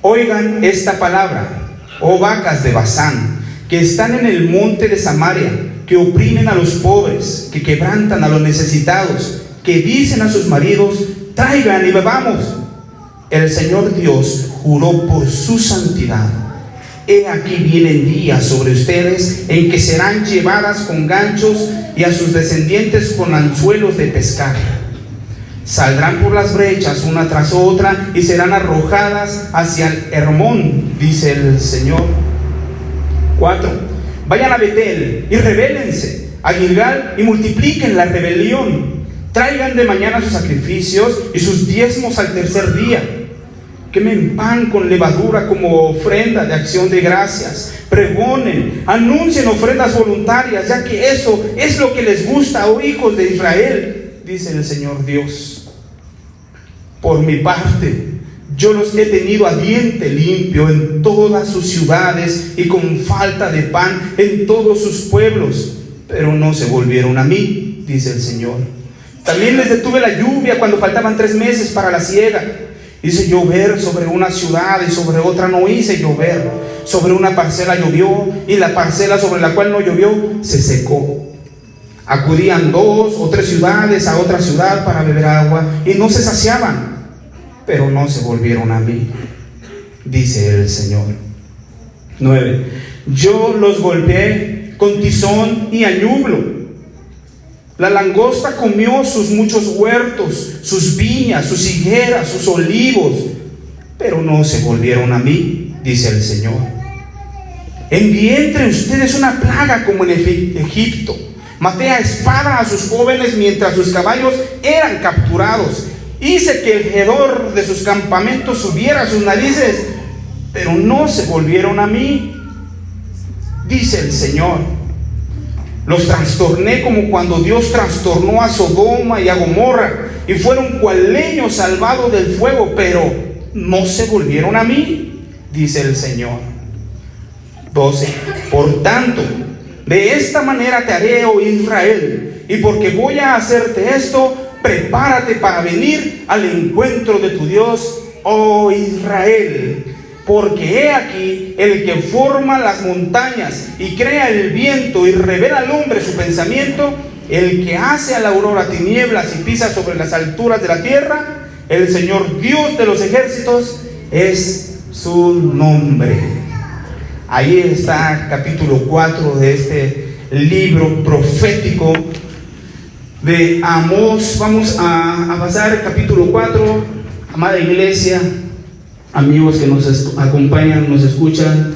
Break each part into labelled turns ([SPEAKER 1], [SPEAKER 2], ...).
[SPEAKER 1] Oigan esta palabra, oh vacas de Basán, que están en el monte de Samaria, que oprimen a los pobres, que quebrantan a los necesitados, que dicen a sus maridos: traigan y bebamos. El Señor Dios juró por su santidad: he aquí vienen días sobre ustedes en que serán llevadas con ganchos y a sus descendientes con anzuelos de pescar. Saldrán por las brechas una tras otra y serán arrojadas hacia el Hermón, dice el Señor. 4. Vayan a Betel y rebélense, a Gilgal y multipliquen la rebelión. Traigan de mañana sus sacrificios y sus diezmos al tercer día. Quemen pan con levadura como ofrenda de acción de gracias. Pregonen, anuncien ofrendas voluntarias, ya que eso es lo que les gusta, oh hijos de Israel, dice el Señor Dios. Por mi parte, yo los he tenido a diente limpio en todas sus ciudades y con falta de pan en todos sus pueblos, pero no se volvieron a mí, dice el Señor. También les detuve la lluvia cuando faltaban 3 meses para la siega. Hice llover sobre una ciudad y sobre otra no hice llover. Sobre una parcela llovió y la parcela sobre la cual no llovió se secó. Acudían 2 o 3 ciudades a otra ciudad para beber agua y no se saciaban, pero no se volvieron a mí, dice el Señor. 9. Yo los golpeé con tizón y añublo. La langosta comió sus muchos huertos, sus viñas, sus higueras, sus olivos, pero no se volvieron a mí, dice el Señor. Envié entre ustedes una plaga como en Egipto. Maté a espada a sus jóvenes mientras sus caballos eran capturados. Hice que el hedor de sus campamentos subiera a sus narices, pero no se volvieron a mí, dice el Señor. Los trastorné como cuando Dios trastornó a Sodoma y a Gomorra, y fueron cual leño salvado del fuego, pero no se volvieron a mí, dice el Señor. 12. Por tanto, de esta manera te haré, oh Israel, y porque voy a hacerte esto, prepárate para venir al encuentro de tu Dios, oh Israel. Porque he aquí el que forma las montañas y crea el viento y revela al hombre su pensamiento, el que hace a la aurora tinieblas y pisa sobre las alturas de la tierra, el Señor Dios de los ejércitos es su nombre. Ahí está capítulo 4 de este libro profético de Amós. Vamos a pasar al capítulo 4, amada iglesia, amigos que nos acompañan, nos escuchan.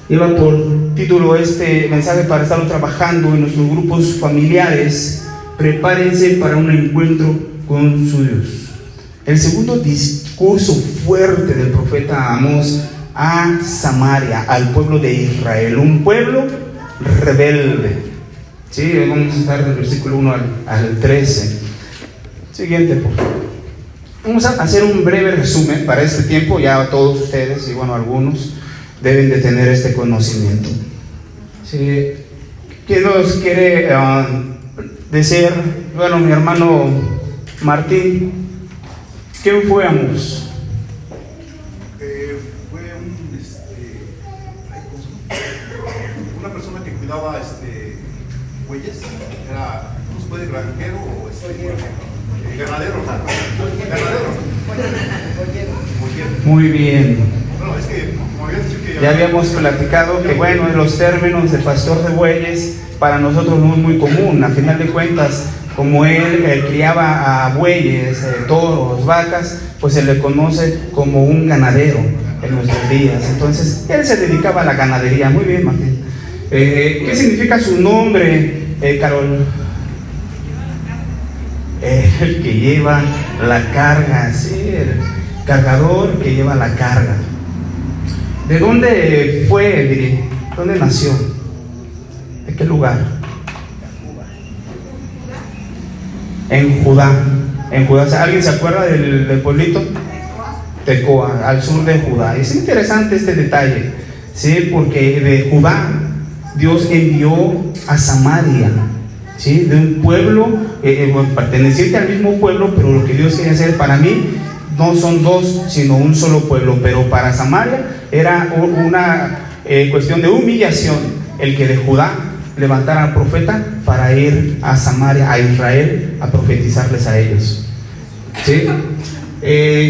[SPEAKER 1] Lleva por título este mensaje para estarlo trabajando en nuestros grupos familiares. Prepárense para un encuentro con su Dios. El segundo discurso fuerte del profeta Amós a Samaria, al pueblo de Israel, un pueblo rebelde. Sí, vamos a estar del versículo 1 al 13. Siguiente, por favor. Vamos a hacer un breve resumen para este tiempo. Ya todos ustedes, y bueno, algunos deben de tener este conocimiento. Sí. ¿Quién nos quiere decir? Bueno, mi hermano Martín, ¿quién fue Amós?
[SPEAKER 2] Una persona que cuidaba bueyes, era, ¿cómo se puede? Granjero o ganadero.
[SPEAKER 1] Muy bien.
[SPEAKER 2] Bueno, es que, como había dicho que
[SPEAKER 1] ya habíamos platicado que, bueno, los términos de pastor de bueyes para nosotros no es muy común. A final de cuentas, como él criaba a bueyes, toros, vacas, pues se le conoce como un ganadero en nuestros días. Entonces, él se dedicaba a la ganadería. Muy bien, Martín. ¿Qué significa su nombre, Carol? El que lleva la carga, sí, el cargador que lleva la carga. ¿De dónde fue, Viri? ¿Dónde nació? ¿De qué lugar? En Judá. En Judá. O sea, ¿alguien se acuerda del pueblito? Tecoa, al sur de Judá. Es interesante este detalle, ¿sí? Porque de Judá Dios envió a Samaria, ¿sí? De un pueblo perteneciente al mismo pueblo, pero lo que Dios quería hacer para mí, no son dos, sino un solo pueblo. Pero para Samaria era una cuestión de humillación el que de Judá levantara al profeta para ir a Samaria, a Israel, a profetizarles a ellos. ¿Sí?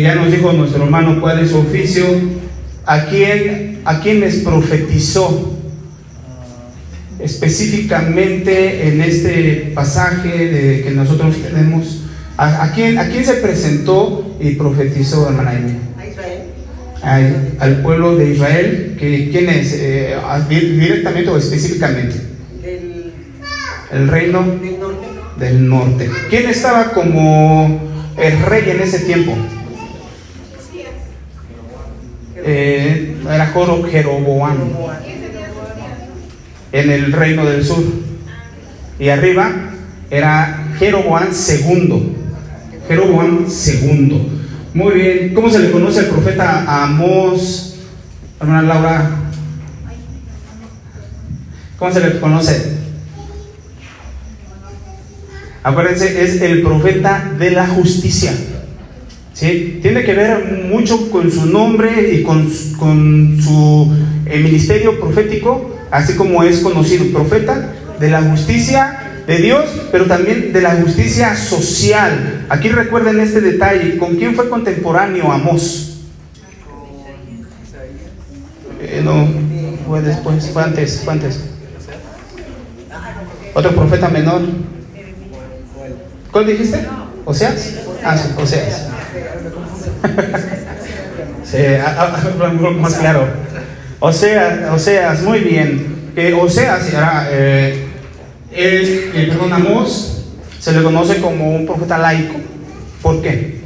[SPEAKER 1] Ya nos dijo nuestro hermano cuál es su oficio. ¿A quién les profetizó específicamente en este pasaje que nosotros tenemos? ¿A quién se presentó y profetizó, hermana Amy?
[SPEAKER 3] A Israel.
[SPEAKER 1] Al pueblo de Israel. ¿Quién es? ¿Directamente o específicamente? El reino
[SPEAKER 3] Del norte.
[SPEAKER 1] del norte. ¿Quién estaba como el rey en ese tiempo? Era Jeroboam en el reino del sur, y arriba era Jeroboam II. Jeroboam II. Muy bien. ¿Cómo se le conoce al profeta Amós, hermana Laura? ¿Cómo se le conoce? Acuérdense, es el profeta de la justicia. ¿Sí? Tiene que ver mucho con su nombre y con su ministerio profético, así como es conocido, profeta de la justicia de Dios, pero también de la justicia social. Aquí recuerden este detalle. ¿Con quién fue contemporáneo Amós? No, fue después, fue antes. Otro profeta menor. ¿Cuál dijiste? ¿Oseas? Ah, sí, Oseas. Sí, más claro. Oseas, muy bien. Oseas era, Amós se le conoce como un profeta laico. ¿Por qué?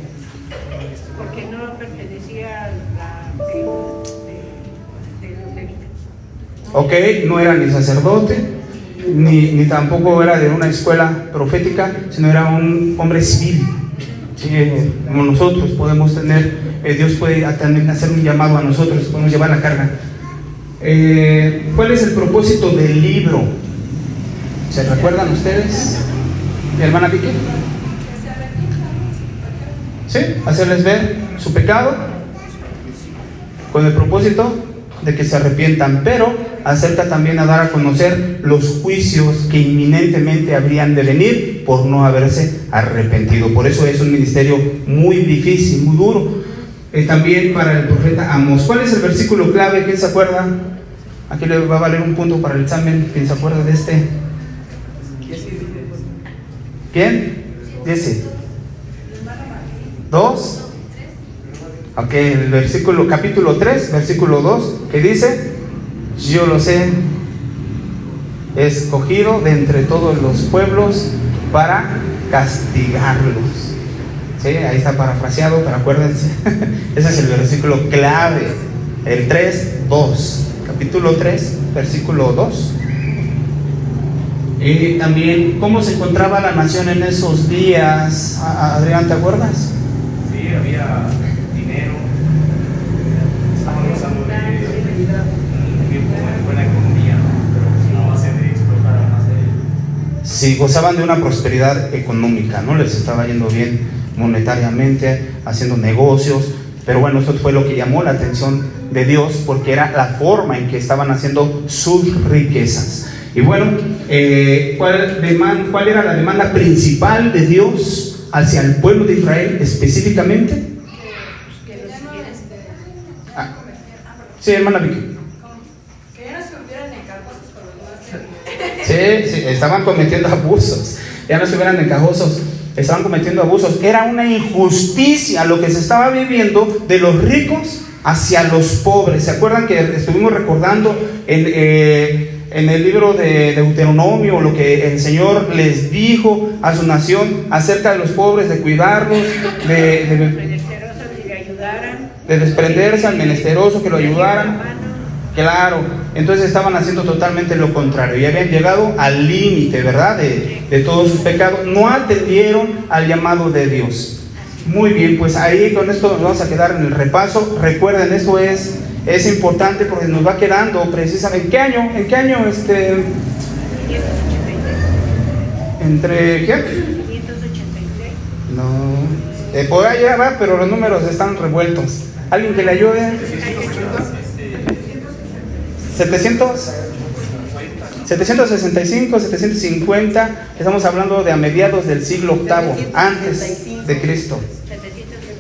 [SPEAKER 4] Porque no pertenecía a la tribu de los levitas.
[SPEAKER 1] Ok, no era ni sacerdote, ni tampoco era de una escuela profética, sino era un hombre civil. Sí, como nosotros podemos tener, Dios puede también hacer un llamado a nosotros, podemos llevar la carga. ¿Cuál es el propósito del libro? ¿Se recuerdan ustedes? ¿Mi hermana Vicky? ¿Sí? Hacerles ver su pecado con el propósito de que se arrepientan, pero acerca también a dar a conocer los juicios que inminentemente habrían de venir por no haberse arrepentido. Por eso es un ministerio muy difícil, muy duro. También para el profeta Amós. ¿Cuál es el versículo clave? ¿Quién se acuerda? Aquí le va a valer un punto para el examen. ¿Quién se acuerda de este? ¿Quién? Dice 2. Ok, el versículo, capítulo 3, versículo 2, que dice: yo los he escogido de entre todos los pueblos para castigarlos. Sí, ahí está parafraseado, pero acuérdense, ese es el versículo clave, el 3:2, capítulo 3, versículo 2. Y también, ¿cómo se encontraba la nación en esos días? Adrián, ¿te acuerdas?
[SPEAKER 5] Sí, había dinero, estaban gozando de buena economía, ¿no? A base de explotar a más de ellos.
[SPEAKER 1] Sí, gozaban de una prosperidad económica, ¿no? Les estaba yendo bien monetariamente, haciendo negocios, pero bueno, eso fue lo que llamó la atención de Dios, porque era la forma en que estaban haciendo sus riquezas. Y bueno, ¿cuál era la demanda principal de Dios hacia el pueblo de Israel específicamente? Sí, hermana Vicky.
[SPEAKER 4] Que ya no se hubieran encargosos con los demás.
[SPEAKER 1] Sí, estaban cometiendo abusos. Ya no estuvieran encajosos, estaban cometiendo abusos. Era una injusticia lo que se estaba viviendo de los ricos hacia los pobres. ¿Se acuerdan que estuvimos recordando en el libro de Deuteronomio lo que el Señor les dijo a su nación acerca de los pobres, de cuidarlos, de desprenderse al menesteroso, que lo ayudaran? Claro, entonces estaban haciendo totalmente lo contrario y habían llegado al límite, ¿verdad?, de todos sus pecados. No atendieron al llamado de Dios. Muy bien, pues ahí con esto nos vamos a quedar en el repaso. Recuerden, esto es importante porque nos va quedando precisamente. ¿En qué año? ¿Entre qué?
[SPEAKER 4] 586.
[SPEAKER 1] No. Por allá va, pero los números están revueltos. ¿Alguien que le ayude? 765, 750. Estamos hablando de a mediados del siglo VIII, antes de Cristo.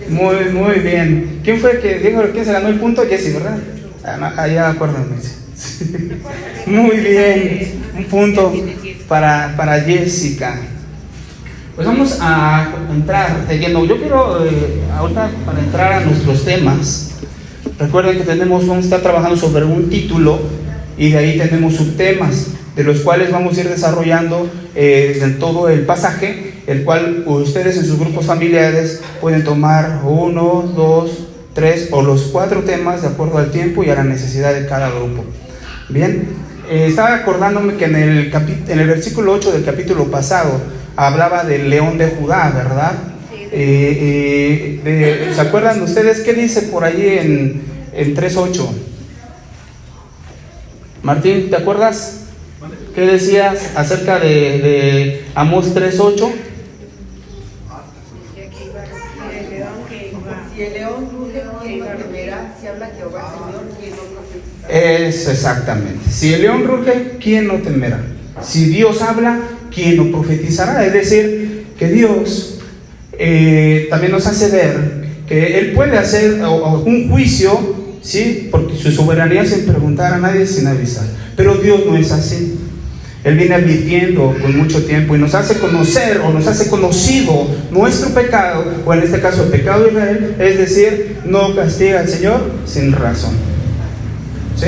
[SPEAKER 1] Muy bien. ¿Quién fue el que dijo quién se ganó el punto? Jesse, ¿verdad? Ya acuérdenme. Muy bien. Un punto para Jessica. Pues vamos a entrar de lleno. Yo quiero ahorita para entrar a nuestros temas. Recuerden que vamos a estar trabajando sobre un título y de ahí tenemos subtemas, de los cuales vamos a ir desarrollando en todo el pasaje, el cual ustedes en sus grupos familiares pueden tomar 1, 2, 3 o los 4 temas de acuerdo al tiempo y a la necesidad de cada grupo. Bien, estaba acordándome que en el versículo 8 del capítulo pasado hablaba del león de Judá, ¿verdad? ¿Se acuerdan ustedes qué dice por allí en 3:8? Martín, ¿te acuerdas? ¿Qué decías acerca de Amós 3:8?
[SPEAKER 3] Si el león ruge, ¿quién no temerá? Si habla Jehová, Señor, ¿quién no profetizará?
[SPEAKER 1] Eso exactamente. Si el león ruge, ¿quién no temerá? Si Dios habla, ¿quién no profetizará? Es decir, que Dios también nos hace ver que Él puede hacer un juicio, ¿sí? Porque su soberanía sin preguntar a nadie, sin avisar. Pero Dios no es así. Él viene advirtiendo con mucho tiempo y nos hace conocer o nos hace conocido nuestro pecado, o en este caso el pecado de Israel, es decir, no castiga al Señor sin razón. ¿Sí?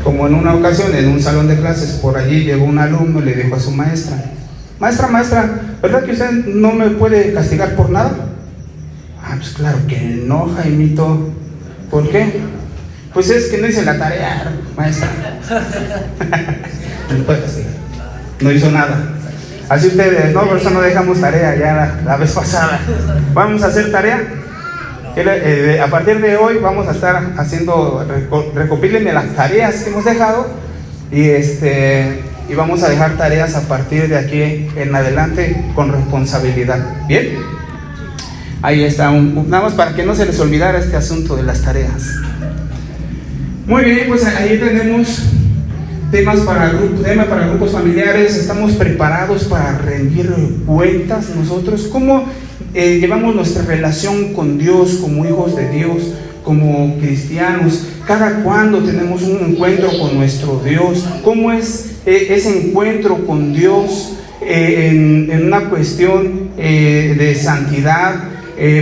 [SPEAKER 1] Como en una ocasión en un salón de clases, por allí llegó un alumno y le dijo a su maestra: maestra, ¿verdad que usted no me puede castigar por nada? Pues claro que no, Jaimito. ¿Por qué? Pues es que no hice la tarea, maestra. No me puede castigar. No hizo nada. Así ustedes, no, por eso no dejamos tarea ya la vez pasada. Vamos a hacer tarea. A partir de hoy vamos a estar haciendo, recopílenme las tareas que hemos dejado y vamos a dejar tareas a partir de aquí en adelante con responsabilidad. ¿Bien? Ahí está, nada más para que no se les olvidara este asunto de las tareas. Muy bien, pues ahí tenemos tema para grupos familiares. Estamos preparados para rendir cuentas nosotros. ¿Cómo llevamos nuestra relación con Dios como hijos de Dios, como cristianos? ¿Cada cuándo tenemos un encuentro con nuestro Dios? ¿Cómo es ese encuentro con Dios en una cuestión de santidad?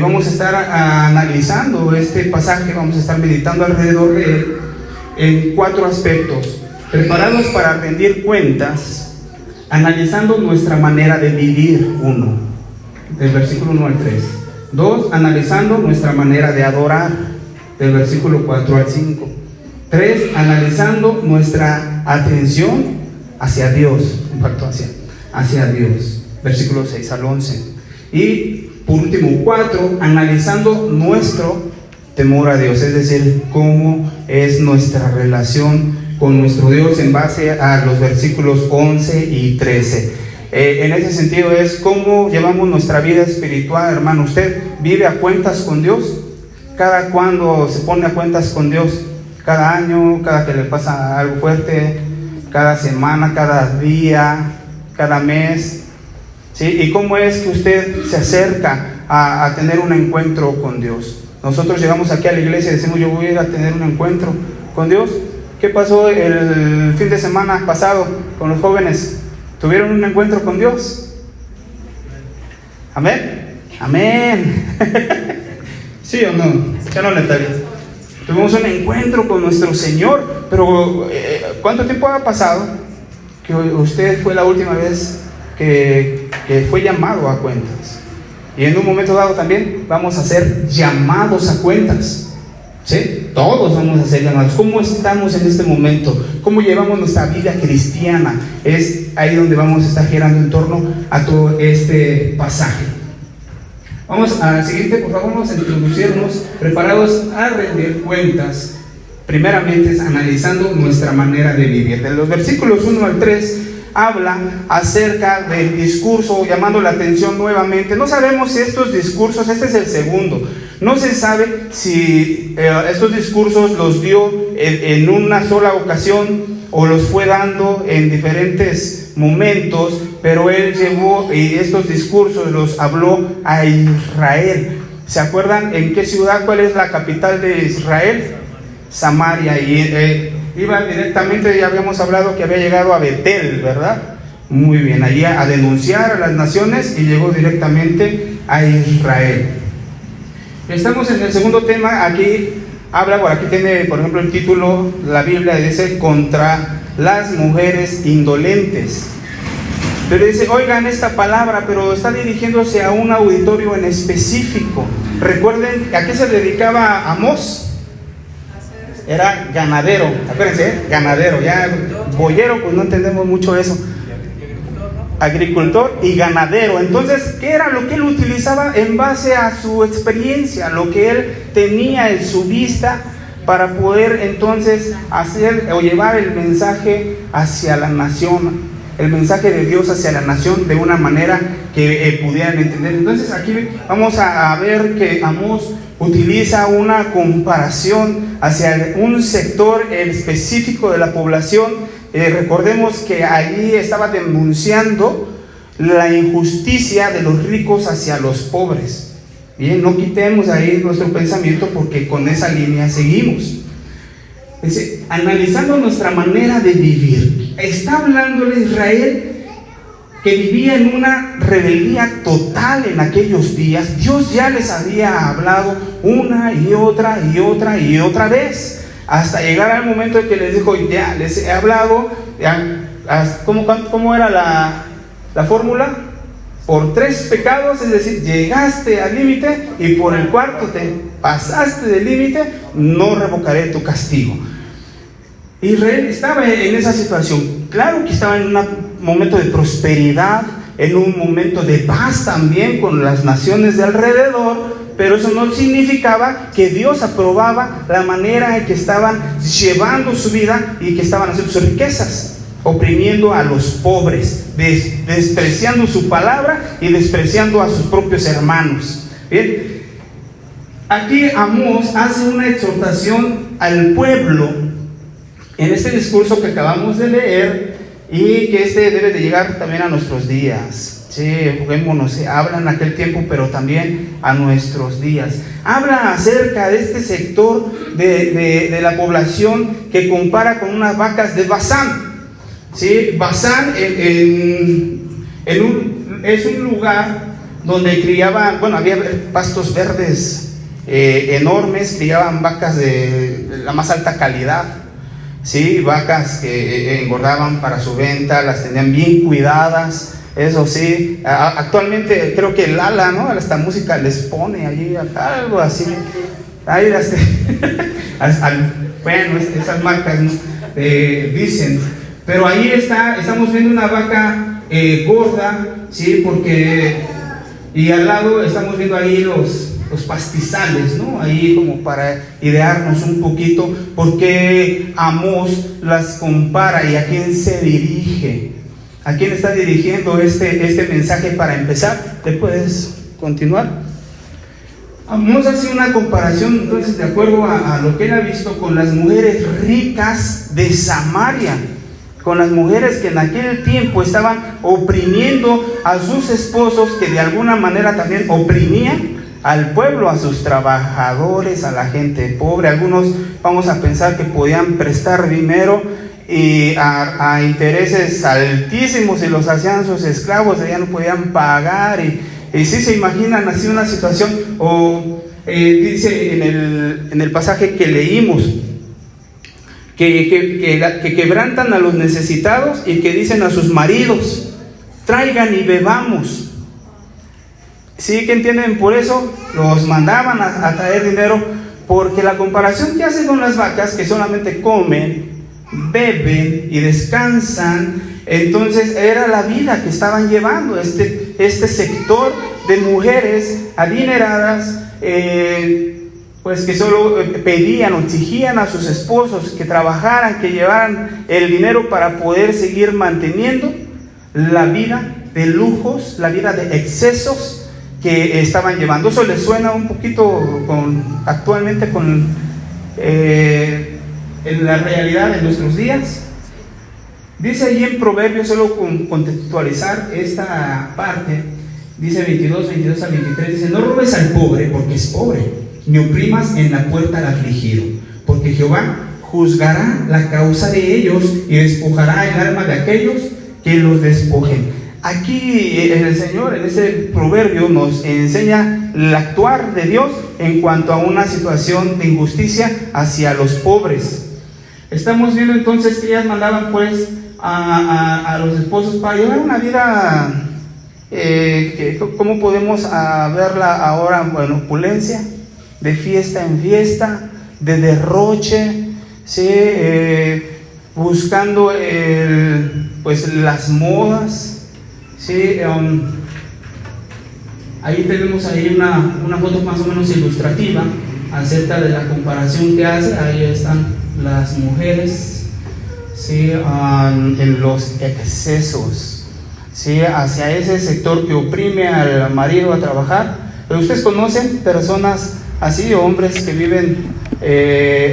[SPEAKER 1] Vamos a estar analizando este pasaje, vamos a estar meditando alrededor de él en 4 aspectos. Preparados para rendir cuentas, analizando nuestra manera de vivir, 1, del versículo 1 al 3. 2, analizando nuestra manera de adorar, del versículo 4 al 5. 3, analizando nuestra atención hacia Dios, impacto hacia Dios, versículo 6 al 11. Y por último, 4, analizando nuestro temor a Dios, es decir, cómo es nuestra relación con nuestro Dios en base a los versículos 11 y 13. En ese sentido es cómo llevamos nuestra vida espiritual, hermano. ¿Usted vive a cuentas con Dios? ¿Cada cuándo se pone a cuentas con Dios? ¿Cada año? ¿Cada que le pasa algo fuerte? ¿Cada semana? ¿Cada día? ¿Cada mes? ¿Sí? ¿Y cómo es que usted se acerca a tener un encuentro con Dios? Nosotros llegamos aquí a la iglesia y decimos: yo voy a ir a tener un encuentro con Dios. ¿Qué pasó el fin de semana pasado con los jóvenes? ¿Tuvieron un encuentro con Dios? ¿Amén? ¿Amén? ¿Sí o no? ¿Ya no, Natalia? Tuvimos un encuentro con nuestro Señor, pero ¿cuánto tiempo ha pasado que usted fue la última vez que fue llamado a cuentas? Y en un momento dado también vamos a ser llamados a cuentas. ¿Sí? Todos vamos a ser llamados. ¿Cómo estamos en este momento? ¿Cómo llevamos nuestra vida cristiana? Es ahí donde vamos a estar girando en torno a todo este pasaje. Vamos al siguiente, por favor. Vamos a introducirnos preparados a rendir cuentas. Primeramente es analizando nuestra manera de vivir. De los versículos 1 al 3 habla acerca del discurso, llamando la atención nuevamente. No sabemos si estos discursos, este es el segundo, no se sabe si estos discursos los dio en una sola ocasión o los fue dando en diferentes momentos, pero él llevó estos discursos, los habló a Israel. ¿Se acuerdan en qué ciudad, cuál es la capital de Israel? Samaria, y iba directamente, ya habíamos hablado que había llegado a Betel, ¿verdad? Muy bien, allí a denunciar a las naciones y llegó directamente a Israel. Estamos en el segundo tema. Aquí habla, por aquí tiene por ejemplo el título, la Biblia dice contra las mujeres indolentes, pero dice, oigan esta palabra, pero está dirigiéndose a un auditorio en específico. Recuerden, ¿a qué se dedicaba Amós? Era ganadero, acuérdense, ganadero, ya boyero pues no entendemos mucho eso, agricultor y ganadero. Entonces, ¿qué era lo que él utilizaba en base a su experiencia, lo que él tenía en su vista para poder entonces hacer o llevar el mensaje hacia la nación, el mensaje de Dios hacia la nación de una manera que pudieran entender? Entonces aquí vamos a ver que Amós utiliza una comparación hacia un sector específico de la población. Recordemos que allí estaba denunciando la injusticia de los ricos hacia los pobres. Bien, no quitemos ahí nuestro pensamiento porque con esa línea seguimos. Dice, analizando nuestra manera de vivir, está hablándole a Israel que vivía en una rebeldía total en aquellos días. Dios ya les había hablado una y otra y otra y otra vez, hasta llegar al momento en que les dijo, ya les he hablado, ya, ¿cómo era la fórmula? Por 3 pecados, es decir, llegaste al límite, y por el cuarto te pasaste del límite, no revocaré tu castigo. Israel estaba en esa situación. Claro que estaba en un momento de prosperidad, en un momento de paz también con las naciones de alrededor, pero eso no significaba que Dios aprobaba la manera en que estaban llevando su vida y que estaban haciendo sus riquezas, oprimiendo a los pobres, despreciando su palabra y despreciando a sus propios hermanos. Bien, aquí Amós hace una exhortación al pueblo en este discurso que acabamos de leer, y que debe de llegar también a nuestros días. Sí, habla en aquel tiempo, pero también a nuestros días. Habla acerca de este sector de la población que compara con unas vacas de Basán. ¿Sí? Basán es un lugar donde criaban, había pastos verdes enormes, criaban vacas de la más alta calidad. Sí, vacas que engordaban para su venta, las tenían bien cuidadas. Eso sí, actualmente creo que Lala, ¿no? Hasta música les pone allí, algo así. Ahí bueno, esas marcas, ¿no? Dicen. Pero ahí estamos viendo una vaca gorda, ¿sí? Porque, y al lado estamos viendo ahí los pastizales, ¿no? Ahí como para idearnos un poquito por qué Amós las compara y a quién se dirige. ¿A quién está dirigiendo este mensaje para empezar? ¿Te puedes continuar? Amós hace una comparación entonces de acuerdo a lo que él ha visto con las mujeres ricas de Samaria, con las mujeres que en aquel tiempo estaban oprimiendo a sus esposos, que de alguna manera también oprimían al pueblo, a sus trabajadores, a la gente pobre. Algunos vamos a pensar que podían prestar dinero y a intereses altísimos y los hacían sus esclavos, ya no podían pagar, y si se imaginan así una situación. O dice en el pasaje que leímos que quebrantan a los necesitados y que dicen a sus maridos, traigan y bebamos. ¿Sí? ¿Qué entienden por eso? Los mandaban a traer dinero, porque la comparación que hacen con las vacas, que solamente comen, beben y descansan, entonces era la vida que estaban llevando este sector de mujeres adineradas, pues que solo pedían o exigían a sus esposos que trabajaran, que llevaran el dinero para poder seguir manteniendo la vida de lujos, la vida de excesos que estaban llevando. Eso les suena un poquito actualmente en la realidad de nuestros días. Dice ahí en Proverbios, solo contextualizar esta parte, dice 22 al 23, dice: no robes al pobre porque es pobre, ni oprimas en la puerta al afligido, porque Jehová juzgará la causa de ellos y despojará el alma de aquellos que los despojen. Aquí el Señor en este proverbio nos enseña el actuar de Dios en cuanto a una situación de injusticia hacia los pobres. Estamos viendo entonces que ellas mandaban pues a los esposos para llevar una vida, ¿cómo podemos verla ahora? Bueno, opulencia, de fiesta en fiesta, de derroche, ¿sí? Buscando pues las modas, ¿sí? Ahí tenemos ahí una foto más o menos ilustrativa acerca de la comparación que hace. Ahí están las mujeres, ¿sí? En los excesos, ¿sí? Hacia ese sector que oprime al marido a trabajar. Pero ustedes conocen personas así, hombres que viven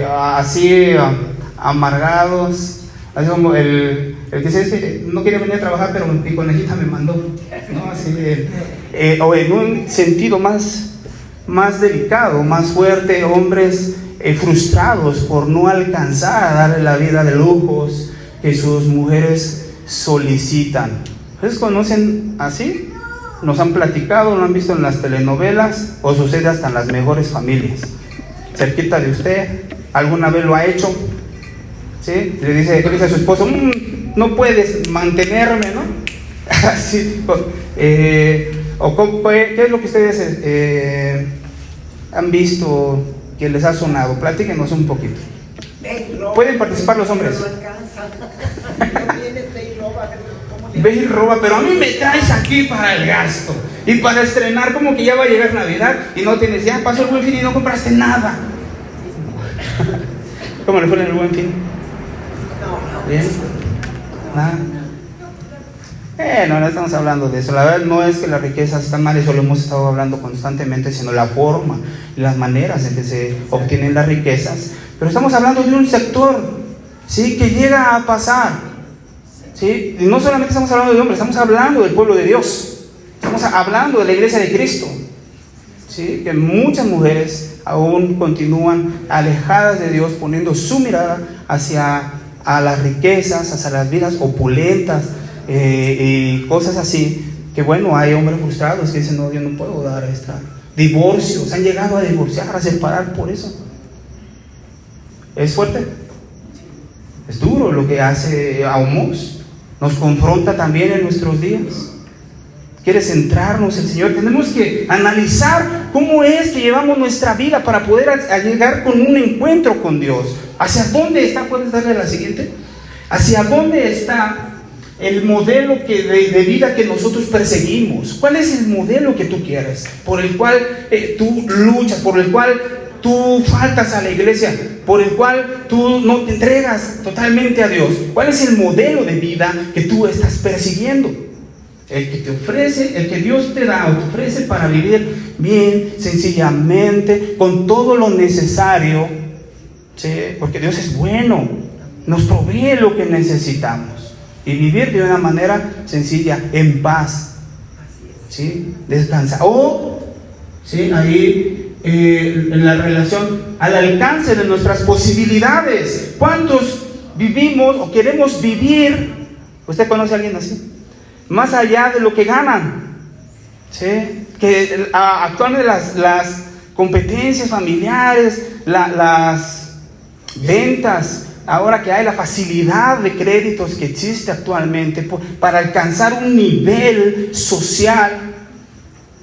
[SPEAKER 1] así amargados, así como el que dice: es que no quería venir a trabajar, pero mi conejita me mandó, ¿no? Así o en un sentido más delicado, más fuerte, hombres frustrados por no alcanzar a darle la vida de lujos que sus mujeres solicitan. ¿Ustedes conocen así? Nos han platicado, lo han visto en las telenovelas, o sucede hasta en las mejores familias. Cerquita de usted, ¿alguna vez lo ha hecho? ¿Sí? Le dice a su esposo: no puedes mantenerme, ¿no? Así, ¿qué es lo que ustedes han visto que les ha sonado? Platíquenos un poquito. Pueden participar los hombres. Ve y roba, pero a mí me traes aquí para el gasto y para estrenar, como que ya va a llegar Navidad y no tienes, ya pasó el Buen Fin y no compraste nada. ¿Cómo le fue en el Buen Fin? ¿Bien? ¿Nada? No estamos hablando de eso. La verdad no es que las riquezas están mal, eso lo hemos estado hablando constantemente, sino la forma y las maneras en que se obtienen las riquezas. Pero estamos hablando de un sector, ¿sí?, que llega a pasar. ¿Sí? Y no solamente estamos hablando de hombres, estamos hablando del pueblo de Dios, estamos hablando de la iglesia de Cristo, ¿sí? Que muchas mujeres aún continúan alejadas de Dios, poniendo su mirada hacia las riquezas, hacia las vidas opulentas y cosas así. Que bueno, hay hombres frustrados que dicen: no, yo no puedo dar esta. Divorcios, han llegado a divorciar, a separar por eso. ¿Es fuerte? Es duro lo que hace Amós. Nos confronta también en nuestros días. Quiere centrarnos el Señor. Tenemos que analizar cómo es que llevamos nuestra vida para poder llegar con un encuentro con Dios. ¿Hacia dónde está? ¿Puedes darle la siguiente? ¿Hacia dónde está el modelo de vida que nosotros perseguimos? ¿Cuál es el modelo que tú quieres? Por el cual tú luchas, por el cual tú faltas a la iglesia, por el cual tú no te entregas totalmente a Dios. ¿Cuál es el modelo de vida que tú estás persiguiendo? El que te ofrece, el que Dios te da o te ofrece para vivir bien, sencillamente, con todo lo necesario, ¿sí? Porque Dios es bueno, nos provee lo que necesitamos, y vivir de una manera sencilla, en paz, ¿sí? Descansa. ¿Sí? Ahí en la relación al alcance de nuestras posibilidades. ¿Cuántos vivimos o queremos vivir? ¿Usted conoce a alguien así? Más allá de lo que ganan, ¿sí? Que actualmente las competencias familiares, las ventas, ahora que hay la facilidad de créditos que existe actualmente para alcanzar un nivel social,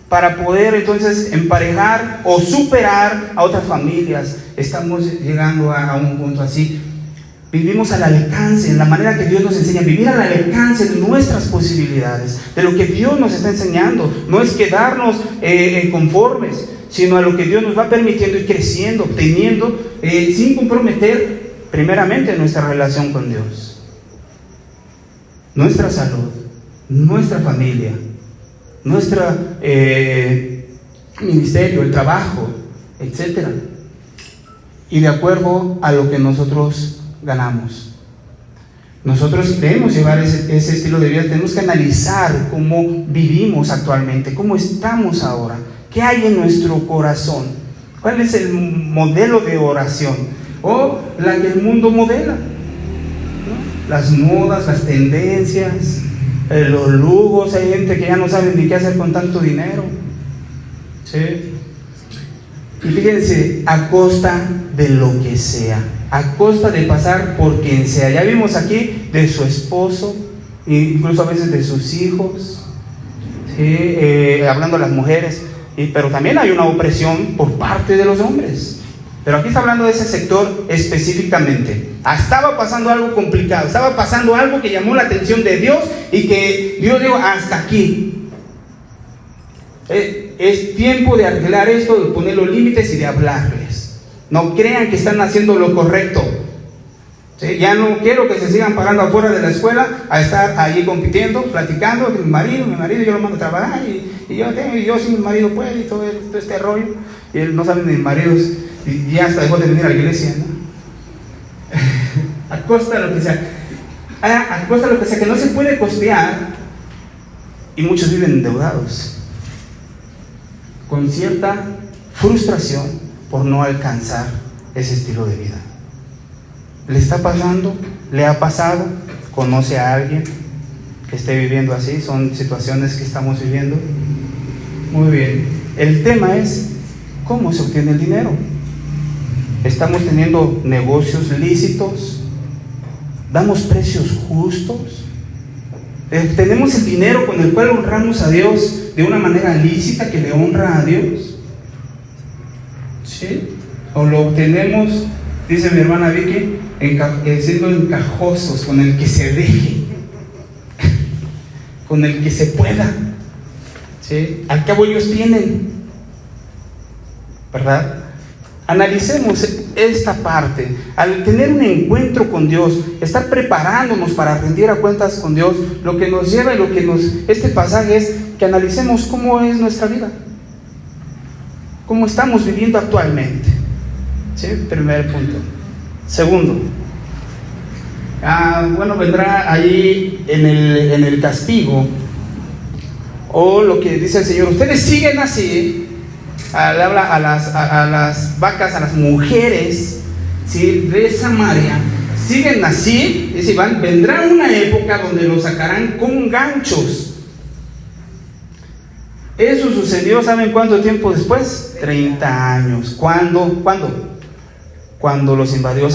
[SPEAKER 1] para poder entonces emparejar o superar a otras familias. Estamos llegando a un punto así. Vivimos al alcance, en la manera que Dios nos enseña, vivir al alcance de nuestras posibilidades, de lo que Dios nos está enseñando. No es quedarnos conformes, sino a lo que Dios nos va permitiendo ir creciendo, obteniendo, sin comprometer primeramente nuestra relación con Dios, nuestra salud, nuestra familia, nuestro ministerio, el trabajo, etc. Y de acuerdo a lo que nosotros ganamos. Nosotros debemos llevar ese estilo de vida. Tenemos que analizar cómo vivimos actualmente, cómo estamos ahora, qué hay en nuestro corazón, cuál es el modelo de oración o la que el mundo modela, ¿no? Las modas, las tendencias, los lujos. Hay gente que ya no sabe ni qué hacer con tanto dinero, ¿sí? Y fíjense, a costa de lo que sea, a costa de pasar por quien sea. Ya vimos aquí de su esposo, incluso a veces de sus hijos, ¿sí? Hablando de las mujeres, pero también hay una opresión por parte de los hombres. Pero aquí está hablando de ese sector específicamente. Estaba pasando algo complicado, estaba pasando algo que llamó la atención de Dios y que Dios dijo: hasta aquí. Es tiempo de arreglar esto, de poner los límites y de hablarles. No crean que están haciendo lo correcto, ¿sí? Ya no quiero que se sigan parando afuera de la escuela a estar allí compitiendo, platicando que mi marido yo lo mando a trabajar y yo sin mi marido puedo, y todo este rollo. Y él no sabe ni maridos y ya hasta dejó de venir a la iglesia, ¿no? A costa de lo que sea, a costa de lo que sea, que no se puede costear, y muchos viven endeudados, con cierta frustración por no alcanzar ese estilo de vida. ¿Le está pasando? ¿Le ha pasado? ¿Conoce a alguien que esté viviendo así? Son situaciones que estamos viviendo. Muy bien. El tema es: ¿cómo se obtiene el dinero? ¿Estamos teniendo negocios lícitos? ¿Damos precios justos? ¿Tenemos el dinero con el cual honramos a Dios de una manera lícita que le honra a Dios? ¿Sí? ¿O lo obtenemos, dice mi hermana Vicky, siendo encajosos, con el que se deje, con el que se pueda? ¿Sí? Al cabo ellos tienen, ¿verdad? Analicemos esta parte. Al tener un encuentro con Dios, estar preparándonos para rendir a cuentas con Dios, lo que nos lleva y este pasaje es que analicemos cómo es nuestra vida, cómo estamos viviendo actualmente. ¿Sí? Primer punto. Segundo, vendrá ahí en el castigo, o lo que dice el Señor: ustedes siguen así. Le habla a las vacas, a las mujeres, ¿sí?, de Samaria. Siguen así, dice, vendrá una época donde los sacarán con ganchos. Eso sucedió, ¿saben cuánto tiempo después? 30 años. ¿Cuándo? Cuando los invadió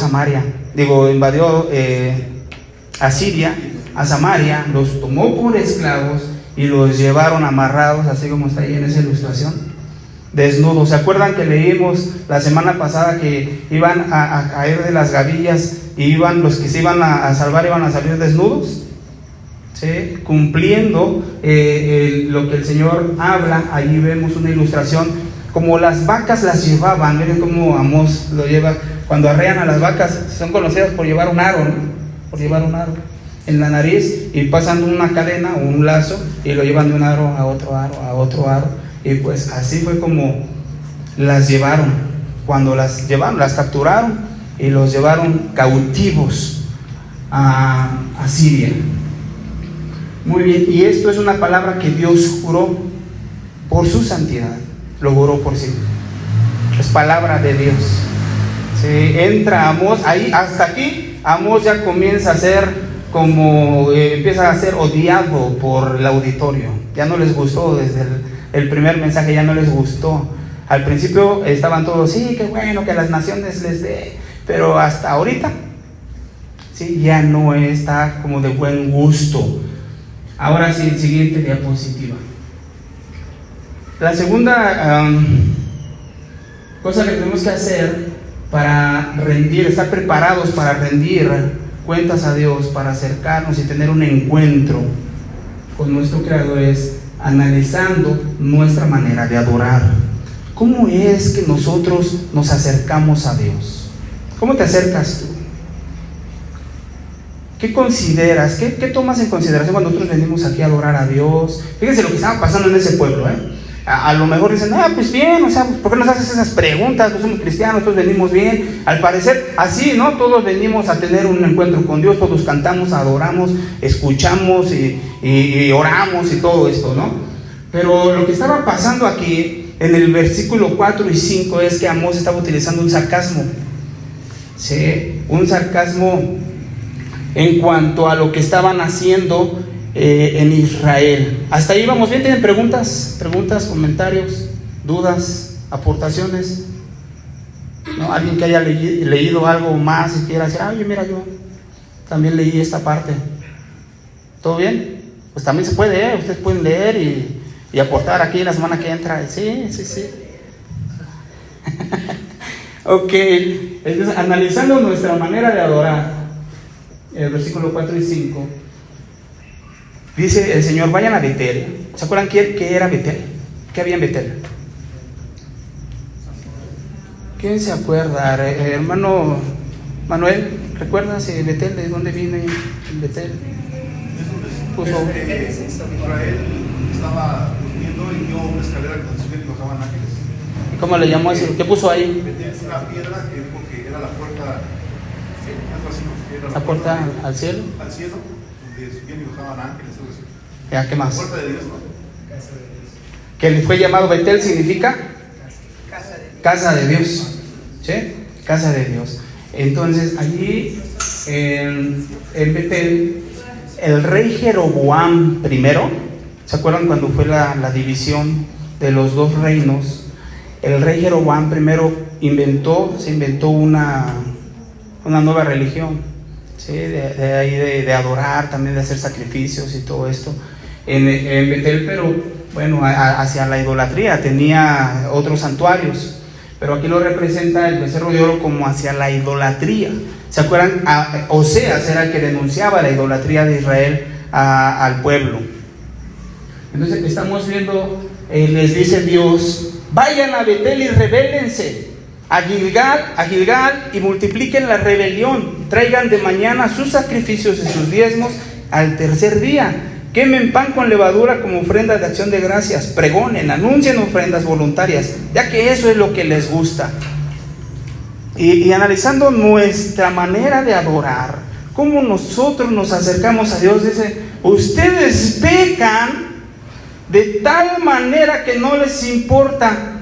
[SPEAKER 1] Asiria a Samaria, los tomó por esclavos y los llevaron amarrados, así como está ahí en esa ilustración, desnudos. ¿Se acuerdan que leímos la semana pasada que iban a caer de las gavillas y los que se iban a salvar iban a salir desnudos? ¿Sí? Cumpliendo lo que el Señor habla. Allí vemos una ilustración, como las vacas las llevaban. Miren cómo Amós lo lleva. Cuando arrean a las vacas, son conocidas por llevar un aro, ¿no? Por llevar un aro en la nariz y pasan una cadena o un lazo y lo llevan de un aro a otro aro, a otro aro. Y pues así fue como las llevaron. Cuando las llevaron, las capturaron y los llevaron cautivos a Siria. Muy bien, y esto es una palabra que Dios juró por su santidad, lo juró por sí. Es palabra de Dios. ¿Sí? Entra Amós, ahí hasta aquí, Amós ya comienza a ser empieza a ser odiado por el auditorio. Ya no les gustó desde el primer mensaje, ya no les gustó. Al principio estaban todos: sí, qué bueno que las naciones les dé, pero hasta ahorita, sí, ya no está como de buen gusto. Ahora sí, el siguiente diapositiva. La segunda cosa que tenemos que hacer para rendir, estar preparados para rendir cuentas a Dios, para acercarnos y tener un encuentro con nuestro Creador, es analizando nuestra manera de adorar. ¿Cómo es que nosotros nos acercamos a Dios? ¿Cómo te acercas tú? ¿qué consideras? ¿Qué tomas en consideración cuando nosotros venimos aquí a adorar a Dios? Fíjense lo que estaba pasando en ese pueblo, A lo mejor dicen, pues bien, o sea, ¿por qué nos haces esas preguntas? No somos cristianos, todos venimos bien. Al parecer, así, ¿no? Todos venimos a tener un encuentro con Dios, todos cantamos, adoramos, escuchamos y oramos y todo esto, ¿no? Pero lo que estaba pasando aquí, en el versículo 4 y 5, es que Amós estaba utilizando un sarcasmo. Sí, un sarcasmo en cuanto a lo que estaban haciendo en Israel. Hasta ahí vamos bien. ¿Tienen preguntas, comentarios, dudas, aportaciones? ¿No? Alguien que haya leído algo más y quiera decir, oye, mira, yo también leí esta parte. ¿Todo bien? Pues también se puede, ustedes pueden leer y aportar aquí la semana que entra. Sí. Ok, entonces analizando nuestra manera de adorar, el versículo 4 y 5 dice el Señor, vayan a Betel. ¿Se acuerdan qué era Betel? ¿Qué había en Betel? ¿Quién se acuerda? Hermano Manuel, ¿recuerdas Betel? ¿De dónde viene Betel?
[SPEAKER 2] Israel estaba durmiendo y vio una escalera que subían y bajaban ángeles.
[SPEAKER 1] ¿Cómo le llamó eso? ¿Qué puso ahí?
[SPEAKER 2] Betel es una piedra que dijo que era la puerta, algo así, ¿no? Era
[SPEAKER 1] ¿La puerta al cielo?
[SPEAKER 2] Al cielo, donde subían y bajaban ángeles, algo así.
[SPEAKER 1] Ya, ¿qué más?
[SPEAKER 2] La puerta de Dios, ¿no?
[SPEAKER 1] Que le fue llamado Betel significa casa de Dios. ¿Sí? Casa de Dios. Entonces allí en Betel, el rey Jeroboam I, ¿se acuerdan cuando fue la división de los dos reinos? El rey Jeroboam I se inventó una nueva religión, ¿sí? de adorar, también de hacer sacrificios y todo esto en Betel, pero bueno, hacia la idolatría, tenía otros santuarios, pero aquí lo representa el becerro de oro como hacia la idolatría. ¿Se acuerdan? Oseas era el que denunciaba la idolatría de Israel al pueblo. Entonces estamos viendo, les dice Dios, vayan a Betel y rebélense, a Gilgal y multipliquen la rebelión, traigan de mañana sus sacrificios y sus diezmos al tercer día, quemen pan con levadura como ofrenda de acción de gracias, pregonen, anuncien ofrendas voluntarias, ya que eso es lo que les gusta. Y analizando nuestra manera de adorar, cómo nosotros nos acercamos a Dios, dice, ustedes pecan de tal manera que no les importa,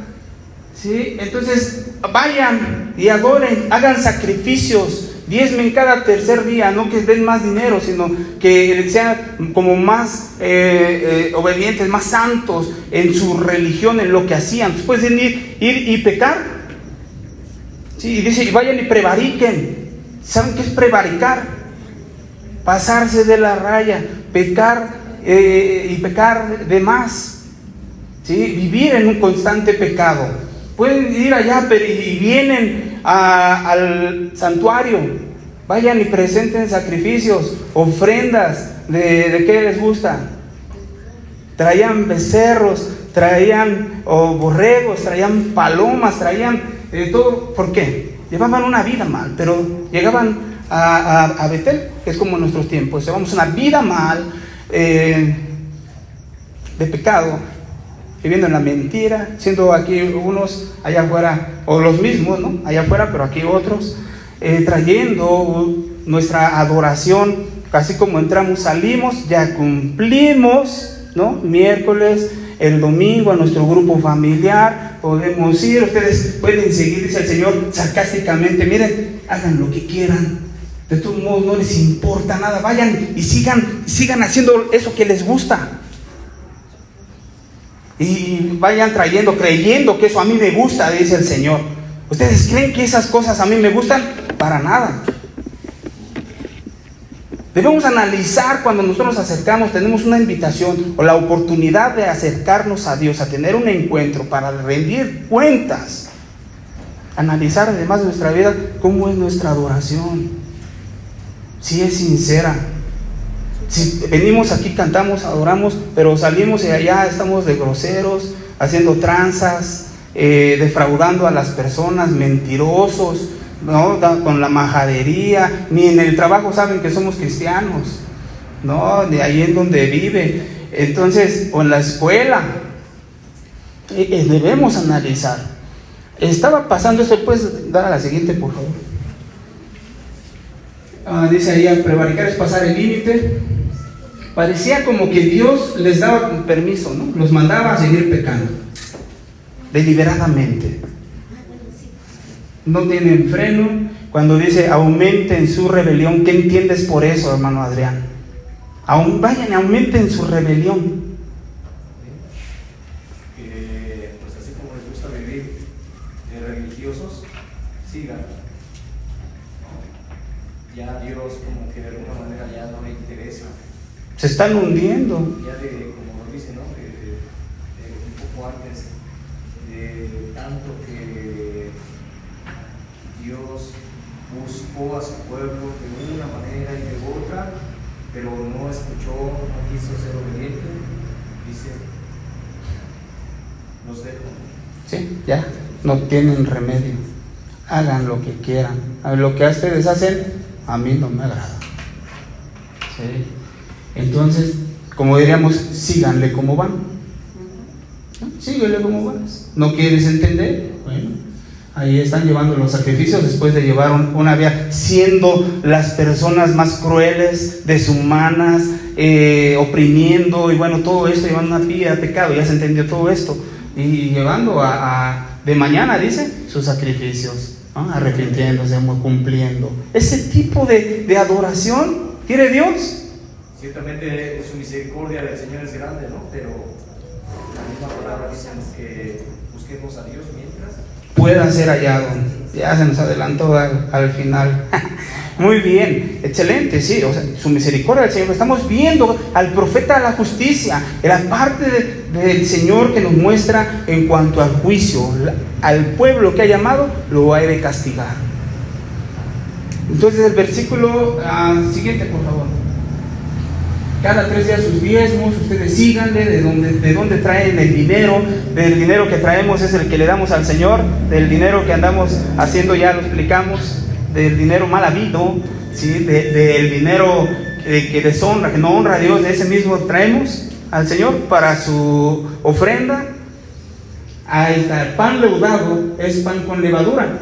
[SPEAKER 1] ¿sí? Entonces vayan y adoren, hagan sacrificios, diezmen cada tercer día, no que den más dinero, sino que sean como más obedientes, más santos en su religión, en lo que hacían. Pueden ir y pecar, ¿sí? Y dice, y vayan y prevariquen. ¿Saben qué es prevaricar? Pasarse de la raya, pecar y pecar de más, ¿sí? Vivir en un constante pecado. Pueden ir allá y vienen al santuario, vayan y presenten sacrificios, ofrendas, ¿de qué les gusta? Traían becerros, traían borregos, traían palomas, traían todo. ¿Por qué? Llevaban una vida mal, pero llegaban a Betel, que es como en nuestros tiempos, llevamos una vida mal, de pecado, viviendo en la mentira, siendo aquí unos allá afuera, o los mismos, ¿no? Allá afuera, pero aquí otros, trayendo nuestra adoración, casi como entramos, salimos, ya cumplimos, ¿no? Miércoles, el domingo a nuestro grupo familiar, podemos ir, ustedes pueden seguir, dice el Señor sarcásticamente, miren, hagan lo que quieran, de todos modos no les importa nada, vayan y sigan haciendo eso que les gusta. Y vayan trayendo, creyendo que eso a mí me gusta, dice el Señor. ¿Ustedes creen que esas cosas a mí me gustan? Para nada. Debemos analizar cuando nosotros nos acercamos, tenemos una invitación o la oportunidad de acercarnos a Dios, a tener un encuentro para rendir cuentas. Analizar además de nuestra vida cómo es nuestra adoración, si es sincera. Si venimos aquí, cantamos, adoramos, pero salimos y allá estamos de groseros, haciendo tranzas, defraudando a las personas, mentirosos, ¿no? Con la majadería, ni en el trabajo saben que somos cristianos, ¿no? De ahí en donde vive. Entonces, o en la escuela, debemos analizar. Estaba pasando esto, ¿puedes dar a la siguiente, por favor? Dice ahí, prevaricar es pasar el límite. Parecía como que Dios les daba permiso, ¿no? Los mandaba a seguir pecando, deliberadamente. No tienen freno. Cuando dice aumenten su rebelión, ¿qué entiendes por eso, hermano Adrián? Vayan, aumenten su rebelión.
[SPEAKER 5] Pues así como les gusta vivir religiosos, sigan. Ya Dios como que de alguna manera ya no le interesa.
[SPEAKER 1] Se están hundiendo.
[SPEAKER 5] Ya como lo dice, ¿no? Un poco antes, de tanto que Dios buscó a su pueblo de una manera y de otra, pero no escuchó, no quiso ser obediente, dice, los dejo.
[SPEAKER 1] Sí, ya, no tienen remedio. Hagan lo que quieran. Lo que ustedes hacen, a mí no me agrada. ¿Sí? Entonces, como diríamos, síganle como van. ¿No? Síguele como vas. ¿No quieres entender? Bueno, ahí están llevando los sacrificios después de llevar una vida, siendo las personas más crueles, deshumanas, oprimiendo, y bueno, todo esto, llevando una vida de pecado, ya se entendió todo esto, y llevando de mañana, dice, sus sacrificios, ¿no? Arrepintiéndose, cumpliendo. Ese tipo de adoración quiere Dios.
[SPEAKER 5] Ciertamente su misericordia del Señor es grande, ¿no? Pero la misma palabra dice que busquemos a Dios mientras
[SPEAKER 1] pueda ser hallado. Ya se nos adelantó al final. Muy bien, excelente, sí, o sea, su misericordia del Señor. Estamos viendo al profeta de la justicia, la parte del Señor que nos muestra en cuanto al juicio. Al pueblo que ha llamado, lo ha de castigar. Entonces el versículo siguiente, por favor. Cada 3 días sus diezmos, ustedes síganle, de dónde traen el dinero. Del dinero que traemos es el que le damos al Señor. Del dinero que andamos haciendo, ya lo explicamos, del dinero mal habido, ¿sí? Del dinero que deshonra, que no honra a Dios, de ese mismo traemos al Señor para su ofrenda. Ahí está, el pan leudado es pan con levadura.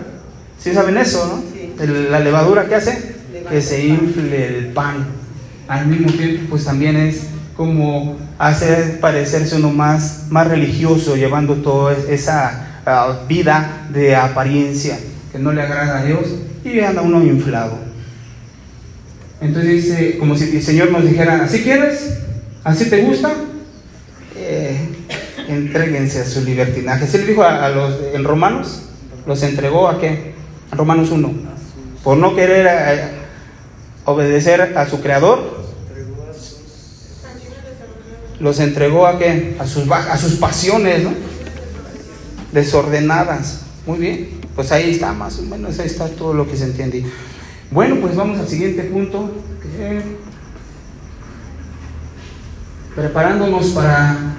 [SPEAKER 1] ¿Sí saben eso, no?
[SPEAKER 3] Sí.
[SPEAKER 1] La levadura, ¿qué hace? Que se infle el pan. Al mismo tiempo, pues también es como hacer parecerse uno más religioso, llevando toda esa vida de apariencia que no le agrada a Dios, y anda uno inflado. Entonces dice, como si el Señor nos dijera, ¿así quieres? ¿Así te gusta? Entréguense a su libertinaje. Así le dijo en Romanos, los entregó ¿a qué? En Romanos 1, por no querer obedecer a su creador, los entregó ¿a qué? A sus pasiones, ¿no? Desordenadas. Muy bien, pues ahí está, más o menos, ahí está todo lo que se entiende. Bueno, pues vamos al siguiente punto. Preparándonos para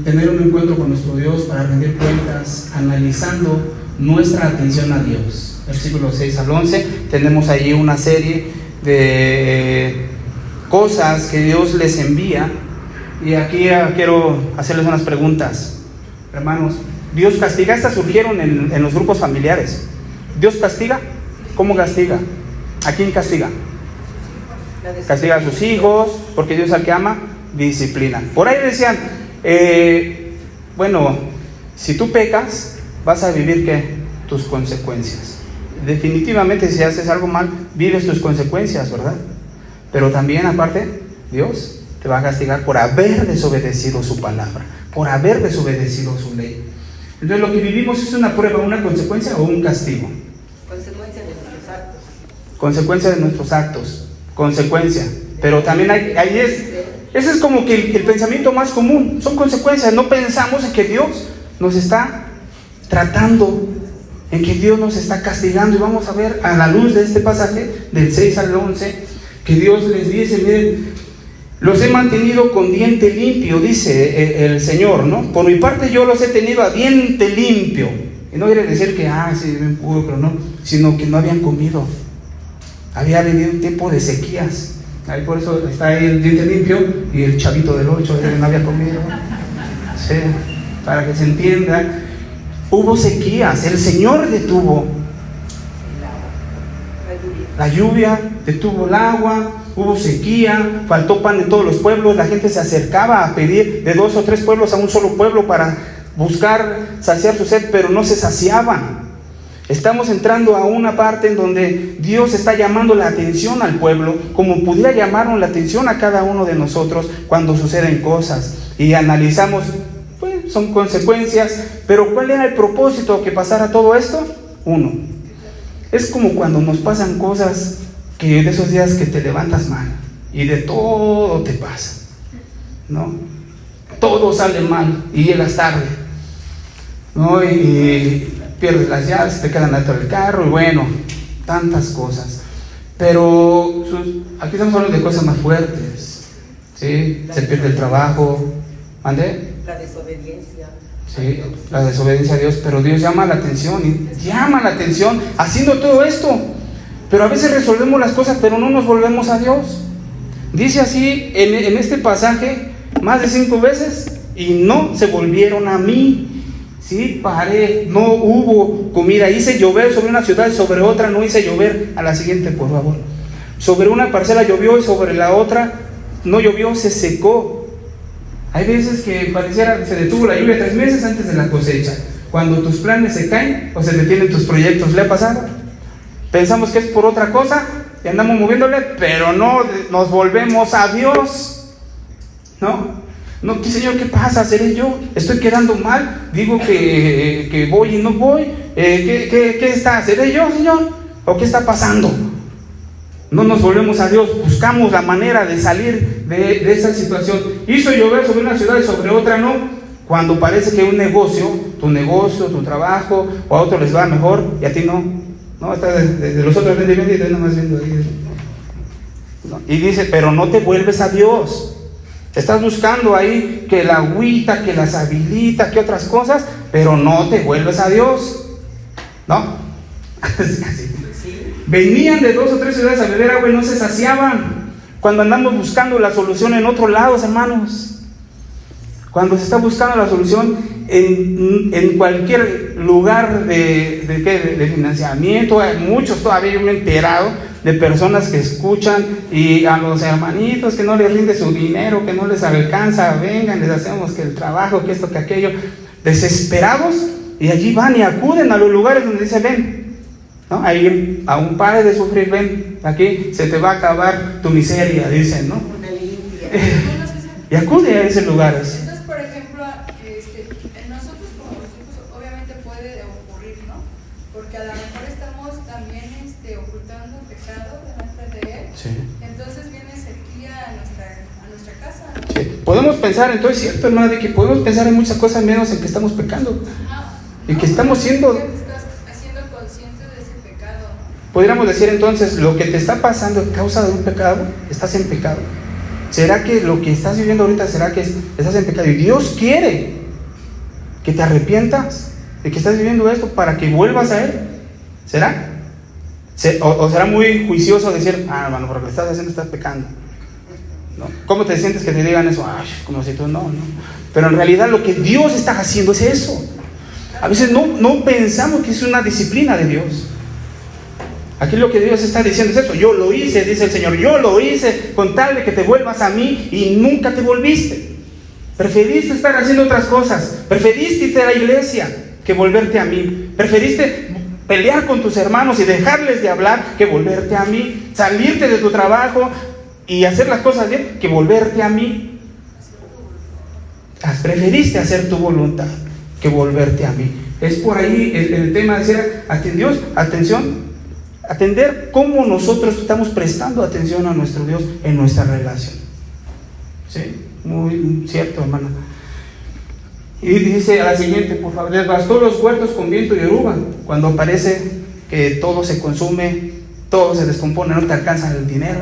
[SPEAKER 1] tener un encuentro con nuestro Dios, para rendir cuentas, analizando nuestra atención a Dios. Versículos 6 al 11, tenemos allí una serie de cosas que Dios les envía, y aquí quiero hacerles unas preguntas, hermanos. ¿Dios castiga? Estas surgieron en los grupos familiares. ¿Dios castiga? ¿Cómo castiga? ¿A quién castiga? Castiga a sus hijos, porque Dios al que ama, disciplina. Por ahí decían, bueno, si tú pecas, vas a vivir ¿qué? Tus consecuencias. Definitivamente, si haces algo mal, vives tus consecuencias, ¿verdad? Pero también, aparte, Dios te va a castigar por haber desobedecido su palabra, por haber desobedecido su ley. Entonces, lo que vivimos es una prueba, una consecuencia o un castigo.
[SPEAKER 3] Consecuencia de nuestros actos.
[SPEAKER 1] Consecuencia de nuestros actos, consecuencia. Pero también ese es como que el pensamiento más común, son consecuencias. No pensamos en que Dios nos está tratando, en que Dios nos está castigando. Y vamos a ver a la luz de este pasaje, del 6 al 11, que Dios les dice, miren, los he mantenido con diente limpio, dice el Señor, ¿no? Por mi parte yo los he tenido a diente limpio. Y no quiere decir que, sí, bien puro, no, sino que no habían comido. Había venido un tiempo de sequías. Ahí por eso está ahí el diente limpio y el chavito del 8 no había comido. Sí, para que se entienda, hubo sequías. El Señor detuvo la lluvia, detuvo el agua, hubo sequía, faltó pan en todos los pueblos. La gente se acercaba a pedir de 2 o 3 pueblos a un solo pueblo para buscar saciar su sed, pero no se saciaban. Estamos entrando a una parte en donde Dios está llamando la atención al pueblo, como pudiera llamarnos la atención a cada uno de nosotros cuando suceden cosas. Y analizamos, pues son consecuencias, pero ¿cuál era el propósito que pasara todo esto? Uno, es como cuando nos pasan cosas que de esos días que te levantas mal y de todo te pasa, ¿no? Todo sale mal y llegas tarde, ¿no? Y pierdes las llaves, te quedan dentro del carro y bueno, tantas cosas. Pero aquí estamos hablando de cosas más fuertes, ¿sí? Se pierde el trabajo, ¿mande?
[SPEAKER 3] La desobediencia.
[SPEAKER 1] Sí, la desobediencia a Dios, pero Dios llama la atención haciendo todo esto. Pero a veces resolvemos las cosas, pero no nos volvemos a Dios. Dice así en este pasaje más de 5 veces, y no se volvieron a mí. Sí, paré, no hubo comida, hice llover sobre una ciudad y sobre otra no hice llover. A la siguiente, por favor. Sobre una parcela llovió y sobre la otra no llovió, se secó. Hay veces que pareciera que se detuvo la lluvia 3 meses antes de la cosecha. Cuando tus planes se caen o se detienen tus proyectos, ¿le ha pasado? Pensamos que es por otra cosa y andamos moviéndole, pero no nos volvemos a Dios. ¿No? No, Señor, ¿qué pasa? ¿Seré yo? ¿Estoy quedando mal? Digo que voy y no voy. ¿Qué está? ¿Seré yo, Señor? ¿O qué está pasando? No nos volvemos a Dios, buscamos la manera de salir de esa situación. Hizo llover sobre una ciudad y sobre otra no. Cuando parece que un negocio, tu trabajo, o a otros les va mejor y a ti no. No, está de los otros vendimientos y estás nomás viendo ahí. No. Y dice, pero no te vuelves a Dios. Estás buscando ahí que la agüita, que las habilita, que otras cosas, pero no te vuelves a Dios. ¿No? Así. Venían de 2 o 3 ciudades a beber agua y no se saciaban. Cuando andamos buscando la solución en otros lados, hermanos, cuando se está buscando la solución en cualquier lugar de financiamiento, hay muchos todavía, yo me he enterado de personas que escuchan y a los hermanitos que no les rinde su dinero, que no les alcanza, vengan, les hacemos que el trabajo, que esto, que aquello, desesperados, y allí van y acuden a los lugares donde dice ven, ¿no? Ahí aún pare de sufrir, ven, aquí se te va a acabar tu miseria, dicen, ¿no?
[SPEAKER 3] Una limpia.
[SPEAKER 1] Y acude a esos lugares.
[SPEAKER 6] Entonces, por ejemplo, en nosotros como los hijos, obviamente puede ocurrir, ¿no? Porque a lo mejor estamos también ocultando pecado delante de Él.
[SPEAKER 1] Sí.
[SPEAKER 6] Entonces viene sequía a nuestra casa, ¿no?
[SPEAKER 1] Sí. Podemos pensar, entonces, cierto, hermana, de que podemos pensar en muchas cosas menos en que estamos pecando. Y que estamos siendo...
[SPEAKER 6] Estás haciendo consciente de ese pecado, ¿no?
[SPEAKER 1] Podríamos decir entonces, lo que te está pasando a causa de un pecado, estás en pecado. ¿Será que lo que estás viviendo ahorita, será que estás en pecado? Y Dios quiere que te arrepientas de que estás viviendo esto para que vuelvas a Él. ¿Será? ¿O será muy juicioso decir, hermano, porque lo estás haciendo, estás pecando? ¿No? ¿Cómo te sientes que te digan eso? Ay, como si tú no. Pero en realidad lo que Dios está haciendo es eso. A veces no pensamos que es una disciplina de Dios. Aquí lo que Dios está diciendo es eso. Yo lo hice, dice el Señor, yo lo hice con tal de que te vuelvas a mí y nunca te volviste. Preferiste estar haciendo otras cosas, preferiste irte a la iglesia que volverte a mí, preferiste pelear con tus hermanos y dejarles de hablar que volverte a mí, salirte de tu trabajo y hacer las cosas bien que volverte a mí. Preferiste hacer tu voluntad que volverte a mí. Es por ahí el tema de decir, Dios, atención, atender cómo nosotros estamos prestando atención a nuestro Dios en nuestra relación. ¿Sí? Muy cierto, hermano. Y dice a la siguiente, por favor, devastó los huertos con viento y oruga. Cuando parece que todo se consume, todo se descompone, no te alcanza el dinero.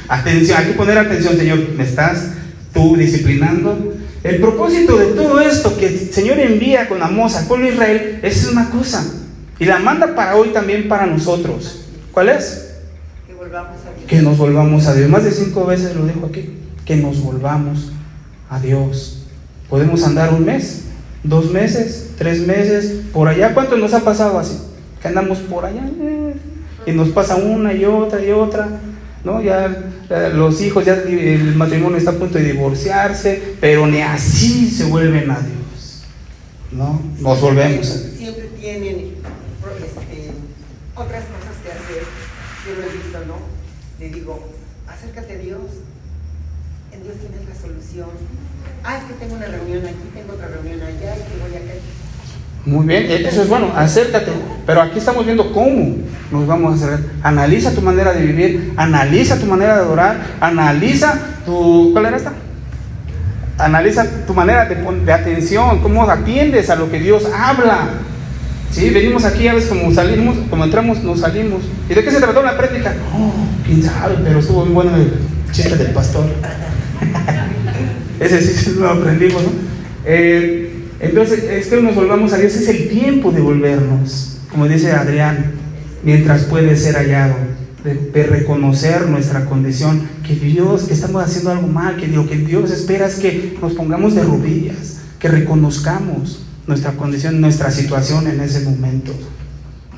[SPEAKER 1] Atención, hay que poner atención, Señor. ¿Me estás tú disciplinando? El propósito de todo esto que el Señor envía con Amós al pueblo de Israel es una cosa, y la manda para hoy también para nosotros. ¿Cuál es?
[SPEAKER 3] Que volvamos a Dios.
[SPEAKER 1] Que nos volvamos a Dios. Más de 5 veces lo dijo aquí, que nos volvamos a Dios. Podemos andar 1 mes, 2 meses, 3 meses, por allá. ¿Cuánto nos ha pasado así? Que andamos por allá y nos pasa una y otra, ¿no? Ya los hijos, ya el matrimonio está a punto de divorciarse, pero ni así se vuelven a Dios, ¿no? Nos volvemos a Dios.
[SPEAKER 3] Siempre tienen otras cosas que hacer. Yo lo he visto, ¿no? Le digo, acércate a Dios. En Dios tienes la solución. Es que tengo una reunión aquí, tengo otra reunión allá, y que voy acá.
[SPEAKER 1] Muy bien, eso es bueno, acércate. Pero aquí estamos viendo cómo nos vamos a acercar. Analiza tu manera de vivir, analiza tu manera de adorar, analiza tu... ¿Cuál era esta? Analiza tu manera de atención, cómo atiendes a lo que Dios habla. Sí, venimos aquí a veces como salimos, como entramos, nos salimos. ¿Y de qué se trató la prédica? Quién sabe, pero estuvo muy bueno el chiste del pastor. Ese sí lo aprendimos, ¿no? Entonces, es que nos volvamos a Dios, es el tiempo de volvernos, como dice Adrián, mientras puede ser hallado, de reconocer nuestra condición, que estamos haciendo algo mal, que lo que Dios espera es que nos pongamos de rodillas, que reconozcamos nuestra condición, nuestra situación en ese momento.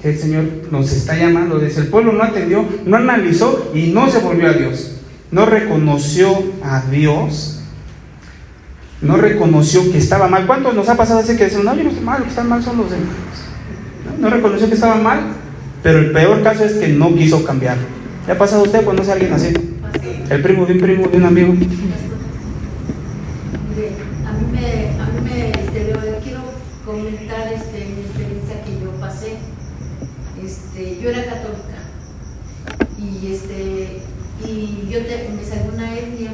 [SPEAKER 1] El Señor nos está llamando, desde el pueblo no atendió, no analizó y no se volvió a Dios, no reconoció a Dios. No reconoció que estaba mal. ¿Cuántos nos ha pasado así que dicen, no, yo no estoy mal, los que están mal son los demás? No reconoció que estaba mal, pero el peor caso es que no quiso cambiar. ¿Le ha pasado a usted cuando es alguien así? El primo de un amigo.
[SPEAKER 4] Mire, a mí me quiero comentar mi experiencia que yo pasé. Yo era católica y yo me salió una hernia.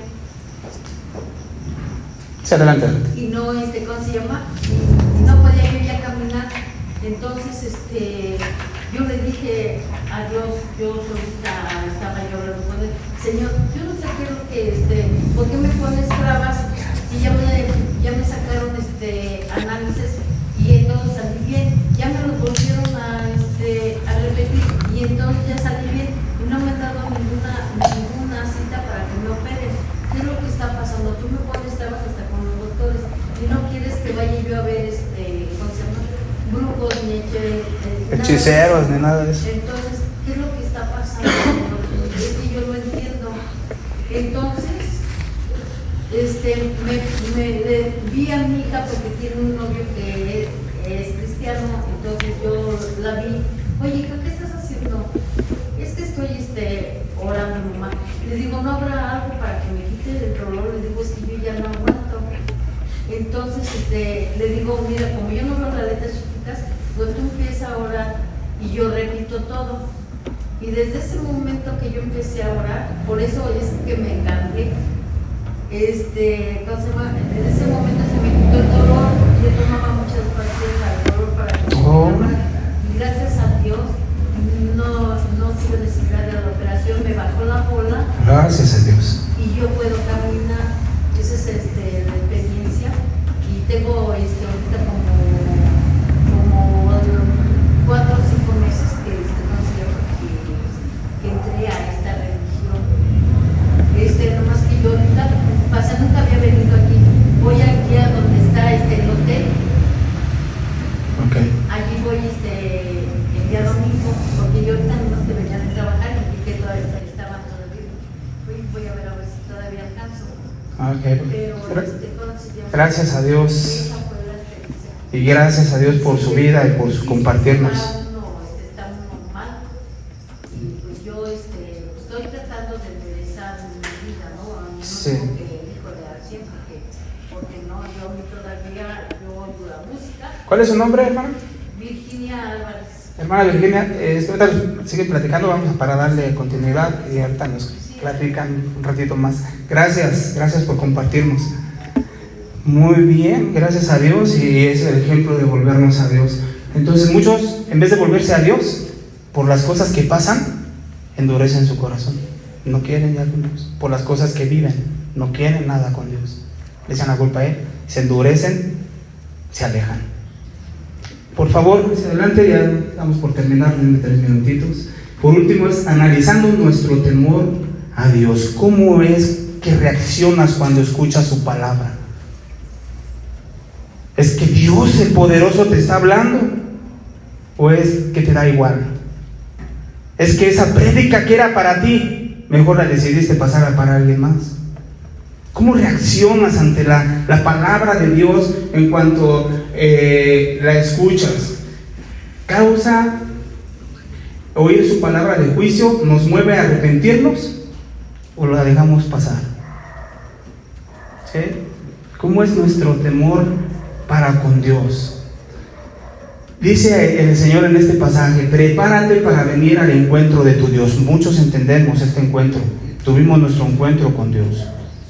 [SPEAKER 1] Sí, adelante.
[SPEAKER 4] Y no, ¿cómo se llama? Y no podía yo ya caminar. Entonces, yo le dije a Dios, yo solita estaba llorando con él, Señor, yo no sé qué es lo que, ¿por qué me pones trabas? Y ya me sacaron análisis y entonces salí bien. Ya me los volvieron a repetir y entonces ya salí bien y no me han dado ninguna cita para que me operen. ¿Qué es lo que está pasando? Tú me pones trabas hasta con los doctores y no quieres que vaya yo a ver ¿cómo se llama? Grupos ni
[SPEAKER 1] hechiceros ni nada de eso.
[SPEAKER 4] Entonces, ¿qué es lo que está pasando? Es que yo lo entiendo. Entonces, le vi a mi hija porque tiene un novio que es cristiano, entonces yo la vi. Oye, hija, ¿qué estás haciendo? Es que estoy orando, mamá. Le digo, ¿no habrá algo para que me quite el dolor? Le digo, es que yo ya no aguanto. Entonces, le digo, mira, como yo no veo las letras chiquitas, pues tú empiezas a orar y yo repito todo. Y desde ese momento que yo empecé a orar, por eso es que me encanté. ¿Cómo se llama? En ese momento se me quitó el dolor, yo tomaba muchas pastillas para el dolor para que me quitara. Y gracias a Dios no tuve necesidad de la operación, me bajó la bola.
[SPEAKER 1] Gracias a Dios.
[SPEAKER 4] Y yo puedo caminar, esa es la experiencia. Y tengo ahorita como 4 o 5 meses que entré a esta religión. Nomás que yo ahorita nunca había venido aquí. Voy aquí a donde está el hotel.
[SPEAKER 1] Okay.
[SPEAKER 4] Allí voy el día domingo, porque yo ahorita nomás que venía de trabajar y vi que todavía estaban todavía. Voy a ver si todavía alcanzo.
[SPEAKER 1] Okay.
[SPEAKER 4] Pero
[SPEAKER 1] gracias a Dios.
[SPEAKER 4] esa fue la experiencia.
[SPEAKER 1] Y gracias a Dios por su vida y por su compartirnos.
[SPEAKER 4] Está uno mal. Y pues yo estoy tratando de enderezar mi vida, ¿no?
[SPEAKER 1] Sí.
[SPEAKER 4] No tengo que hijo de al 100 porque no, yo todavía oigo la música.
[SPEAKER 1] ¿Cuál es su nombre, hermana?
[SPEAKER 4] Virginia Álvarez.
[SPEAKER 1] Hermana Virginia, ahorita sigue platicando, vamos para darle continuidad y ahorita nos platican un ratito más. Gracias por compartirnos. Muy bien, gracias a Dios, y es el ejemplo de volvernos a Dios. Entonces muchos, en vez de volverse a Dios por las cosas que pasan, endurecen su corazón. No quieren ya con Dios. Por las cosas que viven, no quieren nada con Dios. Le echan la culpa a Él. se endurecen, se alejan. Por favor, hacia adelante, ya estamos por terminar en 3 minutitos. Por último es analizando nuestro temor a Dios. ¿Cómo es que reaccionas cuando escuchas su palabra? ¿Es que Dios el poderoso te está hablando? ¿O es que te da igual? ¿Es que esa prédica que era para ti, mejor la decidiste pasar para alguien más? ¿Cómo reaccionas ante la palabra de Dios en cuanto la escuchas? ¿Causa oír su palabra de juicio, nos mueve a arrepentirnos o la dejamos pasar? ¿Sí? ¿Cómo es nuestro temor para con Dios? Dice el Señor en este pasaje: prepárate para venir al encuentro de tu Dios. Muchos entendemos este encuentro. Tuvimos nuestro encuentro con Dios.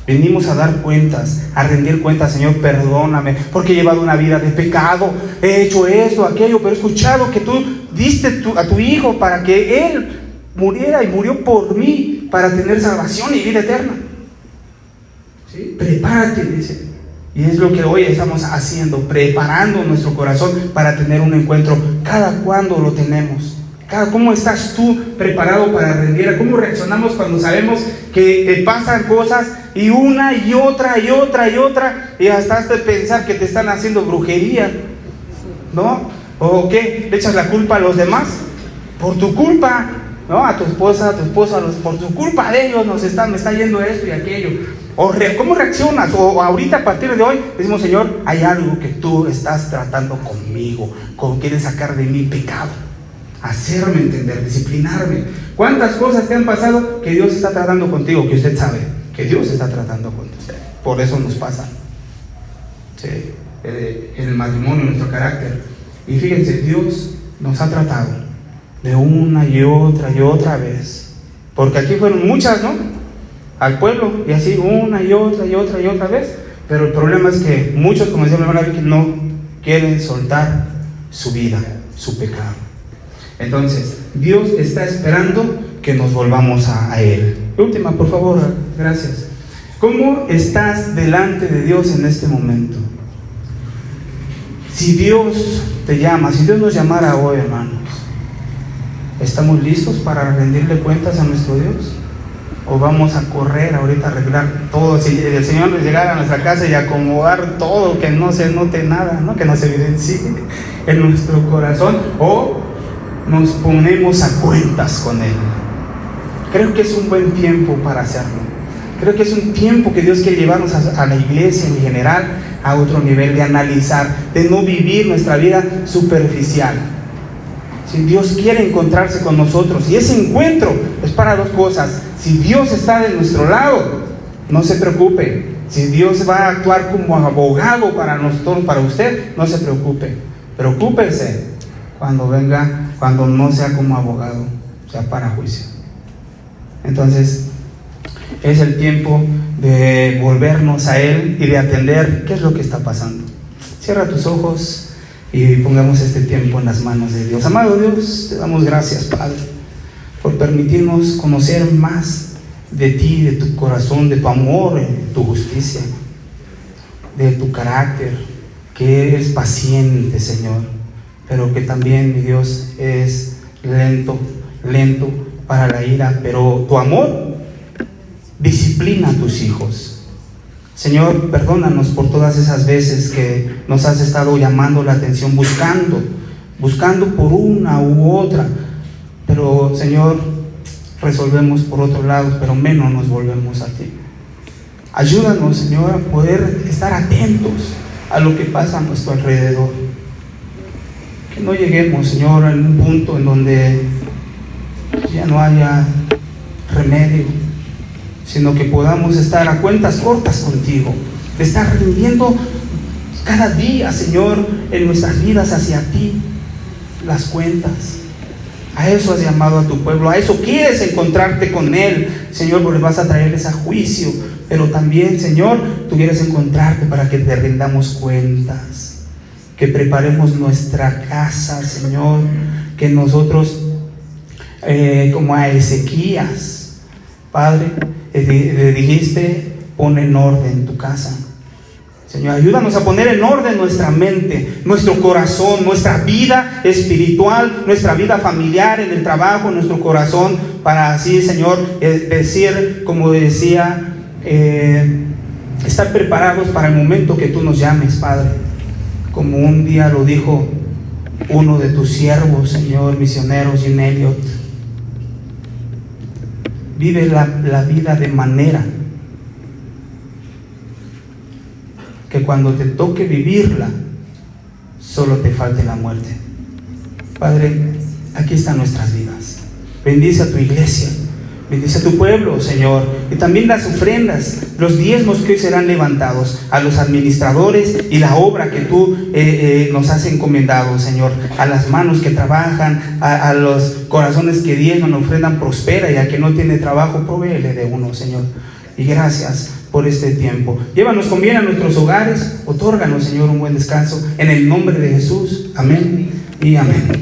[SPEAKER 1] Venimos a dar cuentas, a rendir cuentas. Señor, perdóname porque he llevado una vida de pecado, he hecho esto, aquello, pero he escuchado que tú diste a tu Hijo para que Él muriera y murió por mí para tener salvación y vida eterna. ¿Sí? Prepárate, dice. Y es lo que hoy estamos haciendo, preparando nuestro corazón para tener un encuentro. ¿Cada cuándo lo tenemos? ¿Cómo estás tú preparado para rendir? ¿Cómo reaccionamos cuando sabemos que te pasan cosas y una y otra y otra y otra, y hasta has de pensar que te están haciendo brujería, ¿no? ¿O qué? ¿Le echas la culpa a los demás? Por tu culpa, ¿no? A tu esposa, por tu culpa de ellos me está yendo esto y aquello. ¿Cómo reaccionas? O ahorita, a partir de hoy, decimos: Señor, hay algo que tú estás tratando conmigo, quieres sacar de mí pecado, hacerme entender, disciplinarme. ¿Cuántas cosas te han pasado que Dios está tratando contigo? Que usted sabe que Dios está tratando con usted. Por eso nos pasa, ¿sí? En el matrimonio, nuestro carácter. Y fíjense, Dios nos ha tratado de una y otra vez. Porque aquí fueron muchas, ¿no? Al pueblo, y así una y otra vez. Pero el problema es que muchos, como decía mi hermana Vicky, no quieren soltar su vida, su pecado. Entonces, Dios está esperando que nos volvamos a Él. Última, por favor, gracias. ¿Cómo estás delante de Dios en este momento? Si Dios te llama, si Dios nos llamara hoy, hermanos, ¿estamos listos para rendirle cuentas a nuestro Dios? ¿O vamos a correr ahorita a arreglar todo? Si el Señor nos llegara a nuestra casa y acomodar todo, que no se note nada, ¿no? Que no se evidencie en nuestro corazón, o nos ponemos a cuentas con Él. Creo que es un buen tiempo para hacerlo. Creo que es un tiempo que Dios quiere llevarnos a la iglesia en general a otro nivel, de analizar, de no vivir nuestra vida superficial. Si Dios quiere encontrarse con nosotros, y ese encuentro es para dos cosas. Si Dios está de nuestro lado, no se preocupe. Si Dios va a actuar como abogado para nosotros, para usted, no se preocupe. Preocúpese cuando venga, cuando no sea como abogado, sea para juicio. Entonces, es el tiempo de volvernos a Él y de atender qué es lo que está pasando. Cierra tus ojos y pongamos este tiempo en las manos de Dios. Amado Dios, te damos gracias, Padre, por permitirnos conocer más de ti, de tu corazón, de tu amor, de tu justicia, de tu carácter, que eres paciente, Señor, pero que también, mi Dios, es lento para la ira, pero tu amor disciplina a tus hijos. Señor, perdónanos por todas esas veces que nos has estado llamando la atención, buscando por una u otra, pero Señor, resolvemos por otro lado, pero menos nos volvemos a ti. Ayúdanos, Señor, a poder estar atentos a lo que pasa a nuestro alrededor. Que no lleguemos, Señor, a un punto en donde ya no haya remedio, sino que podamos estar a cuentas cortas contigo, de estar rindiendo cada día, Señor, en nuestras vidas hacia ti las cuentas. A eso has llamado a tu pueblo, a eso quieres encontrarte con Él, Señor, porque vas a traerles a juicio, pero también, Señor, tú quieres encontrarte para que te rindamos cuentas, que preparemos nuestra casa, Señor, que nosotros, como a Ezequías, Padre, le dijiste: pon en orden tu casa. Señor, ayúdanos a poner en orden nuestra mente, nuestro corazón, nuestra vida espiritual, nuestra vida familiar, en el trabajo, en nuestro corazón, para así, Señor, decir, como decía, estar preparados para el momento que tú nos llames, Padre. Como un día lo dijo uno de tus siervos, Señor, misionero Jim Elliot. Vive la vida de manera que cuando te toque vivirla, solo te falte la muerte. Padre, aquí están nuestras vidas. Bendice a tu iglesia, bendice a tu pueblo, Señor, y también las ofrendas, los diezmos que hoy serán levantados, a los administradores y la obra que tú nos has encomendado, Señor, a las manos que trabajan, a los corazones que diezman, ofrendan, prospera, y a que no tiene trabajo, provéele de uno, Señor. Y gracias por este tiempo. Llévanos con bien a nuestros hogares, otórganos, Señor, un buen descanso, en el nombre de Jesús. Amén y amén.